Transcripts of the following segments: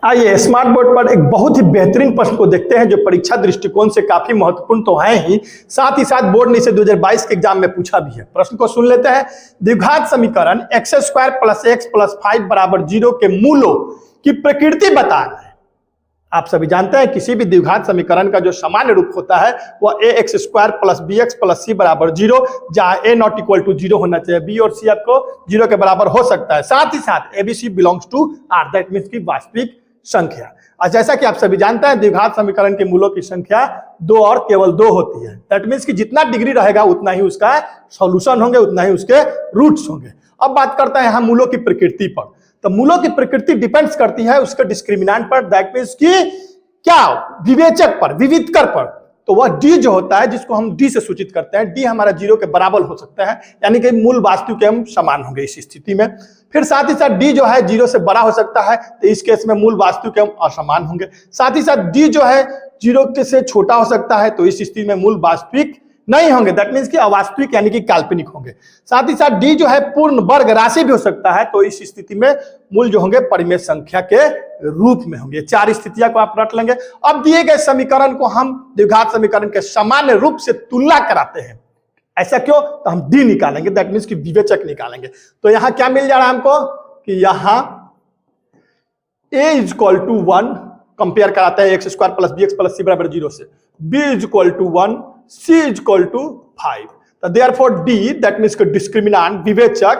आइए smart board पर एक बहुत ही बेहतरीन प्रश्न को देखते हैं जो परीक्षा दृष्टिकोण से काफी महत्वपूर्ण तो है ही साथ बोर्ड ने इसे 2022 के एग्जाम में पूछा भी है। प्रश्न को सुन लेते हैं। द्विघात समीकरण x² + x + 5 = 0 के मूलों की प्रकृति बताना है। आप सभी जानते हैं किसी भी द्विघात समीकरण का जो सामान्य रूप होता है वह ax² + bx + c = 0, जहां a ≠ 0 होना चाहिए, b और c आपको 0 के बराबर हो सकता है। साथ ही साथ abc belongs to r, that means की वास्तविक संख्या। और जैसा कि आप सभी जानते हैं द्विघात समीकरण के मूलों की संख्या 2 और केवल 2 होती है। दैट मींस कि जितना डिग्री रहेगा उतना ही उसका सॉल्यूशन होंगे, उतना ही उसके रूट्स होंगे। अब बात करते हैं यहाँ मूलों की प्रकृति पर। तो मूलों की प्रकृति डिपेंड्स करती है उसके डिस्क्रिमिनेंट पर, दैट मींस कि क्या विवेचक पर, विविधकर पर। तो वह डी जो होता है जिसको हम डी से सूचित करते हैं, डी हमारा 0 के बराबर हो सकता है, यानी कि मूल वास्तविक एवं समान होंगे इस स्थिति में। फिर साथ ही साथ डी जो है 0 से बड़ा हो सकता है, तो इस केस में मूल वास्तविक एवं असमान होंगे। साथ ही साथ डी जो है 0 से छोटा हो सकता है, तो इस स्थिति में मूल वास्तविक नहीं होंगे, दैट मींस कि अवास्तविक यानी कि काल्पनिक होंगे। साथ ही साथ डी जो है पूर्ण वर्ग राशि भी हो सकता है, तो इस स्थिति में मूल जो होंगे परिमेय संख्या के रूप में होंगे। 4 स्थितियां को आप रट लेंगे। अब दिए गए समीकरण को हम द्विघात समीकरण के सामान्य रूप से तुलना कराते हैं। ऐसा क्यों? तो हम डी निकालेंगे, दैट मींस कि विवेचक निकालेंगे। तो यहां क्या मिल जा रहा है हमको कि यहां a = 1 कंपेयर कराते हैं x² + bx + c = 0 से, b = 1, c = 5। तो देयरफॉर d दैट मींस कि डिस्क्रिमिनेंट, विवेचक,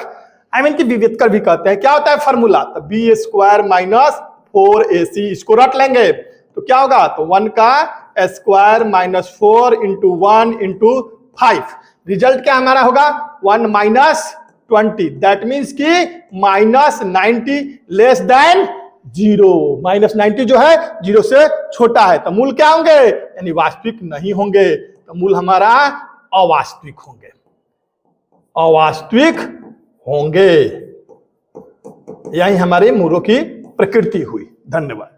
आई मीन कि विवेचक भी कहते हैं। क्या होता है फार्मूला? तो b² - 4ac, इसको रट लेंगे तो क्या होगा? तो 1 का स्क्वायर - 4 × 1 × 5, रिजल्ट क्या हमारा होगा? 1 - 20, दैट मींस कि -90 लेस देन 0। -90 जो है 0 से छोटा है, तो मूल क्या होंगे? यानी वास्तविक नहीं होंगे, तो मूल हमारा अवास्तविक होंगे, अवास्तविक होंगे। यही हमारे मूलों की प्रकृति हुई। धन्यवाद।